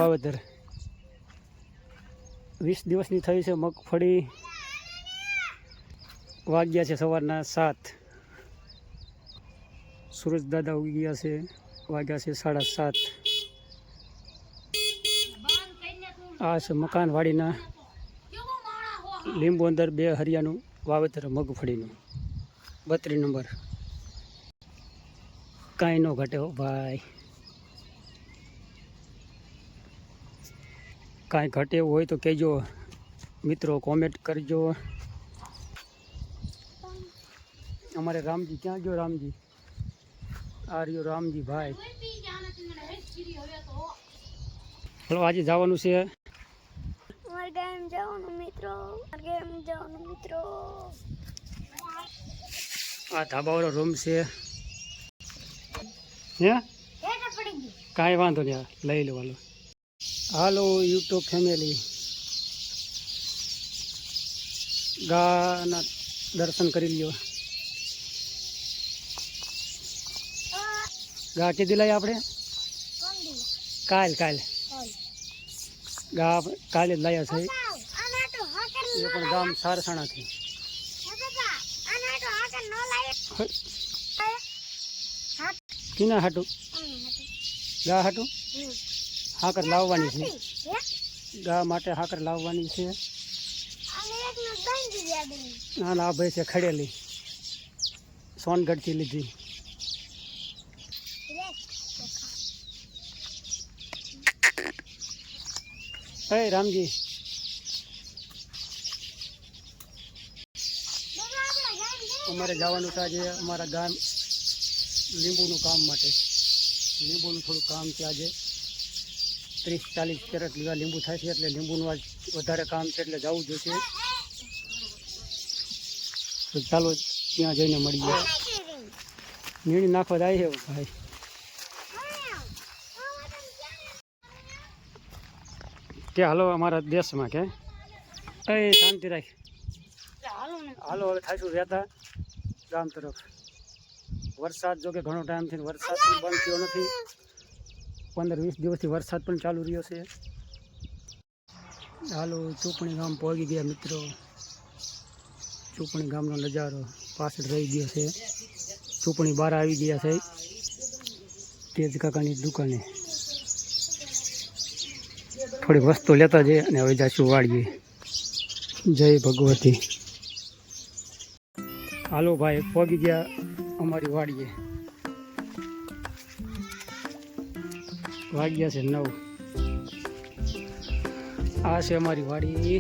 વાવેતર 20 દિવસની થઈ છે મગફળી. વાગ્યા છે સવારના 7. સૂરજ દાદા ઉગી ગયા છે. વાગ્યા છે 7:30. આ છે મકાનવાડીના લીંબુ અંદર 2 હરિયાનું વાવેતર મગફળીનું 32 નંબર. કાંઈ ન ઘટે હો ભાઈ, કાંઈ ઘટે એવું હોય તો કહેજો મિત્રો, કોમેન્ટ કરજો. અમારે રામજી ક્યાં ગયો? રામજી આ રહ્યો રામજી ભાઈ. હલો, આજે જવાનું છે ગેમ જવાનું મિત્રો. આ ધાબાવાળો રૂમ છે. હે કાંઈ વાંધો નહીં, લઈ લેવાનું. હાલો યુટ્યુબ ફેમિલી, ગાના દર્શન કરી લ્યો. ગા કીધી લઈ આપણે કાલ ગા કાલે જ લાયા છે. એ પણ ગામ સારસાણાથી. કીના હાટું? ગા હાટું હાકર લાવવાની છે. ગા માટે હાકર લાવવાની છે. ના ના, ભાઈ છે ખડેલી, સોનગઢથી લીધી. હે રામજી, અમારે જવાનું છે આજે અમારા ગામ લીંબુનું કામ માટે. લીંબુનું થોડું કામ છે આજે. 30-40 કેરેટ લીવા લીંબુ થાય છે, એટલે લીંબુનું આજ વધારે કામ છે, એટલે જવું જોઈશે. તો ચાલો ત્યાં જઈને મળીએ. નીણી નાખવા જાય છે ભાઈ. કે હાલો અમારા દેશમાં કે શાંતિ રાખ. હાલો હવે થાશું રહેતા ગામ તરફ. વરસાદ જો કે ઘણો ટાઈમથી વરસાદ પણ બંધ થયો નથી. 15-20 દિવસથી વરસાદ પણ ચાલુ રહ્યો છે. હાલો ચોપણી ગામ પહોંચી ગયા મિત્રો. ચોપણી ગામનો નજારો પાછળ રહી ગયો છે. ચોપણી બહાર આવી ગયા છે તેજ કાકાની દુકાને. થોડી વસ્તુ લેતા જઈએ અને હવે જાશું વાળીએ. જય ભગવતી. હાલો ભાઈ પહોંચી ગયા અમારી વાડીએ. વાગ્યા છે 9. આ છે અમારી વાડી.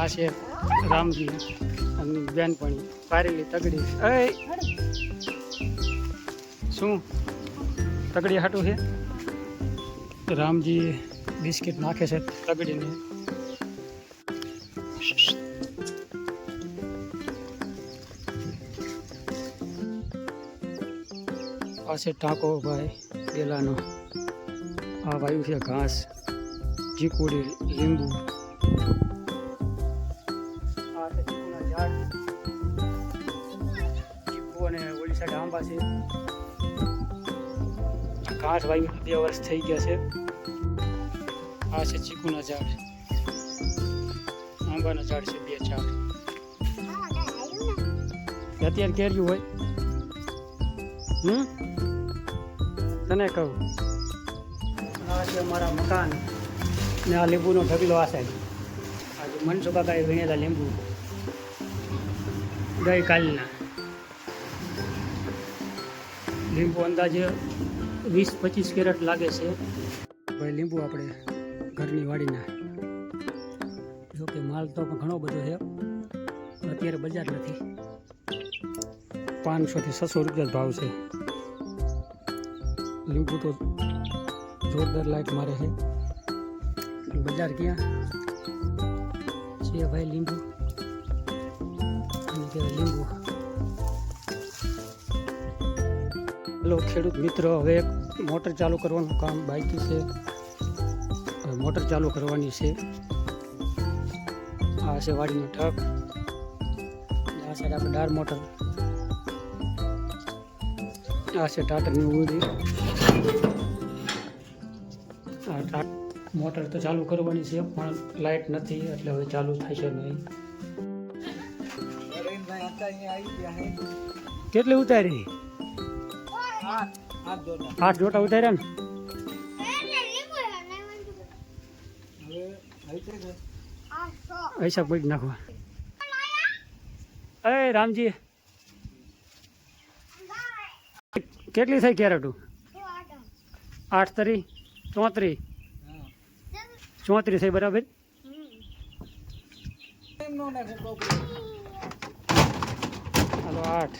આ છે રામજી અને બેનપણી પારેલી તગડી. શું તગડી હાટું છે? રામજી બિસ્કિટ નાખે છે તગડીને. આ છે ટાંકો ભાઈ ડેલાનો. આ વાયુ છે ઘાસ, ચીકુડી, લીંબુ. આ છે ચીકુના ઝાડ. ચીકુ અને ઓલી સાઈડ આંબા છે. ઘાસ વાયુ 2 વર્ષ થઈ ગયા છે. આ છે ચીકુના ઝાડ. આંબાના ઝાડ છે 2-4. અત્યારે કેર્યું હોય તને કહું. આ છે અમારા મકાન ને આ લીંબુનો ઢગલો. આ સાઈડ આજે મનસુ કાકાએ વીણેલા લીંબુ ગઈકાલના. લીંબુ અંદાજે 20-25 કેરેટ લાગે છે ભાઈ લીંબુ આપણે ઘરની વાડીના. જોકે માલ તો ઘણો બધો છે. અત્યારે બજાર નથી. 500 થી 600 રૂપિયા ભાવ છે. લીંબુ તો જોરદાર લાઈટ મારે છે. બજાર ક્યાં છે ભાઈ? લીંબુ અને કહેવાય લીંબુ. હલો ખેડૂત મિત્રો, હવે એક મોટર ચાલુ કરવાનું કામ બાકી છે. હવે મોટર ચાલુ કરવાની છે. આ છે વાડીનો ઠક. આ સાઈડ આપણે ડાર મોટર. આ છે ટાટરની ઉડી. મોટર તો ચાલુ કરવાની છે પણ લાઇટ નથી એટલે હવે ચાલુ થશે નહીં. કેટલી ઉતારી? 8 જોટા ઉતાર્યા ને. પૈસા પડી નાખવા. એ રામજી કેટલી થઈ કેરેટું? 8 તરી 34 થઈ બરાબર. હાલો 8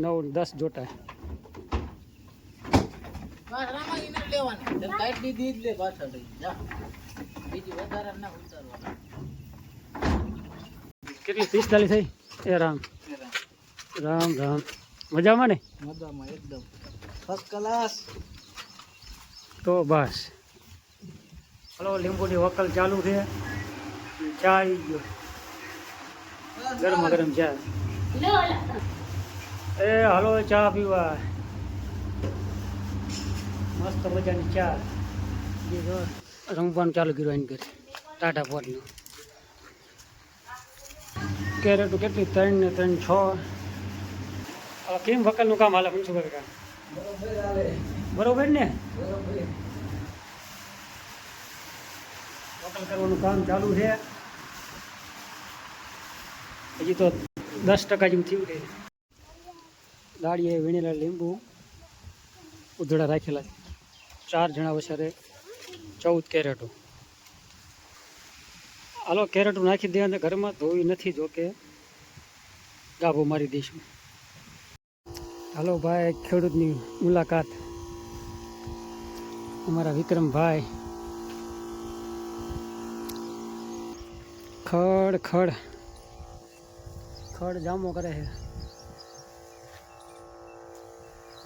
9 10 જોટા. કેટલી 45 થઈ? એ રામ રામ રામ. મજામાં ને? મજામાં એકદમ ફર્સ્ટ ક્લાસ. તો બસ હલો લીંબુની વકલ ચાલુ છે. ચા આવી ગયો ગરમા ગરમ ચા. એ હાલો ચા પીવા. મસ્ત મજાની ચા. રમવાનું ચાલુ કર્યું એની ઘરે ટાટા પોટનું. કેરેટું કેટલી 3 ને 3 6. કેમ વકલનું કામ હાલે? શું કરે કામ? બરોબર ને? વકલ કરવાનું કામ ચાલુ છે. હજી તો 10% જેવું થયું છે. દાળીએ વીણેલા લીંબુ ઉધડા રાખેલા 4 જણા વસારે 14 કેરેટો. હાલો કેરેટું નાખી દે અને ઘરમાં ધોઈ નથી જોકે ગાભો મારી દઈશું. હાલો ભાઈ ખેડૂતની મુલાકાત. અમારા વિક્રમભાઈ ખડ ખડ ખડ જામો કરે છે.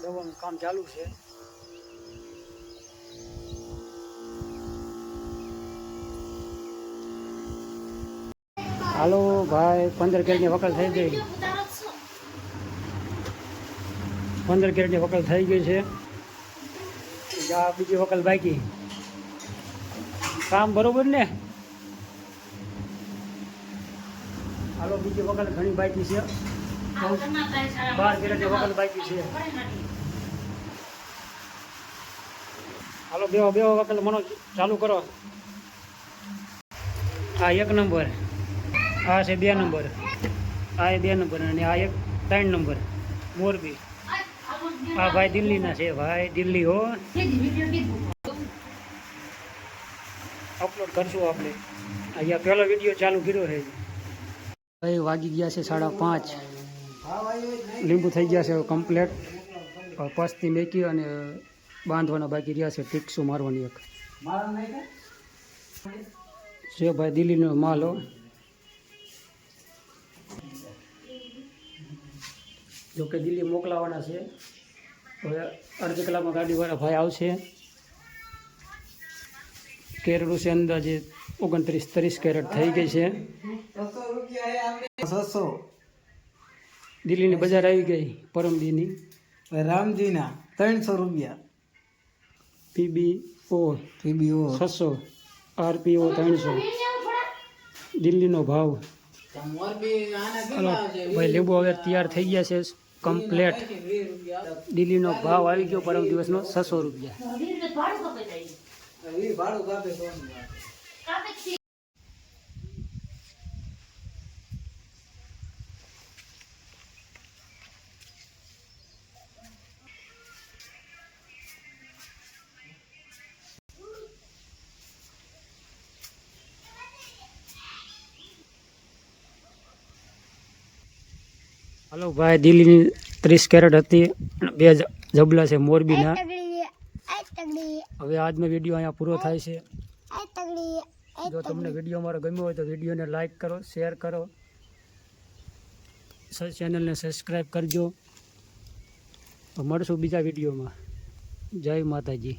દવાનું કામ ચાલુ છે. હાલો ભાઈ 15 કેરેટની વકલ થઈ ગઈ. 15 કેરેટની વકલ થઈ ગઈ છે. બીજી વકલ બાકી. કામ બરોબર ને? હાલો બીજી વકલ ઘણી બાકી છે. 12 કેરેટની વકલ બાકી છે. હાલો બેહો વકલ મનો ચાલુ કરો. આ 1 નંબર, આ છે 2 નંબર, આ 2 નંબર અને આ 3 નંબર મોરબી. આ ભાઈ દિલ્હીના છે. ભાઈ દિલ્હી હો. અપલોડ કરશું આપણે. અહીંયા પહેલો વિડીયો ચાલુ કર્યો છે. ભાઈ વાગી ગયા છે 5:30. લીંબુ થઈ ગયા છે કમ્પ્લેટ. પસ્તી મેકી અને બાંધવાના બાકી રહ્યા છે. ટીક્સું મારવાની એક છે ભાઈ દિલ્હીનો માલ હો. જોકે દિલ્હી મોકલાવાના છે. હવે અડધી કલાકમાં ગાડીવાળા ભાઈ આવશે. કેરેટું છે અંદાજે 29-30 કેરેટ થઈ ગઈ છે. 600 દિલ્હીની બજાર આવી ગઈ પરમદીની. રામજીના 300 રૂપિયા. પીબીઓ 600, આરપીઓ 300. દિલ્હીનો ભાવ. ભાઈ લીંબુ હવે તૈયાર થઈ ગયા છે કમ્પ્લેટ. દિલ્હીનો ભાવ આવી ગયો પરમ દિવસનો 600 રૂપિયા. હલો ભાઈ દિલ્હીની 30 કેરેટ હતી. 2 જબલા છે મોરબીના. હવે આજનો વિડીયો અહીંયા પૂરો થાય છે. જો તમને વિડીયો અમારો ગમ્યો હોય તો વિડીયોને લાઈક કરો, શેર કરો, ચેનલને સબસ્ક્રાઈબ કરજો. મળશું બીજા વિડીયોમાં. જય માતાજી.